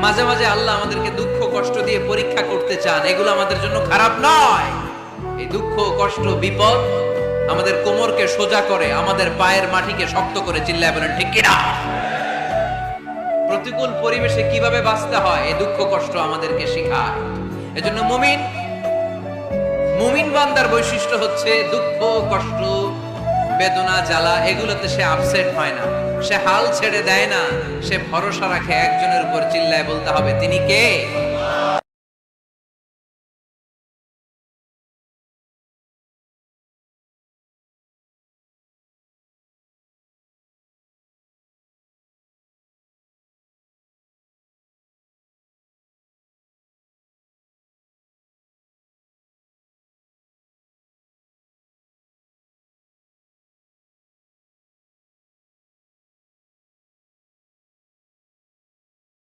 মাঝে মাঝে আল্লাহ আমাদেরকে দুঃখ কষ্ট দিয়ে পরীক্ষা করতে চান, এগুলো আমাদের জন্য খারাপ নয়। এই দুঃখ কষ্ট বিপদ আমাদের কোমরকে সোজা করে, আমাদের পায়ের মাটিকে শক্ত করে। চিল্লায় বলেন ঠিক কিনা? প্রতিকূল পরিবেশে কিভাবে বাঁচতে হয় এই দুঃখ কষ্ট আমাদেরকে শেখায়। এজন্য মুমিন বান্দার বৈশিষ্ট্য হচ্ছে দুঃখ কষ্ট বেদনা জ্বালা এগুলোতে সে আপসেট হয় না, সে হাল ছেড়ে দেয় না, সে ভরসা রাখে একজনের উপর। চিল্লায় বলতে হবে তিনি কে?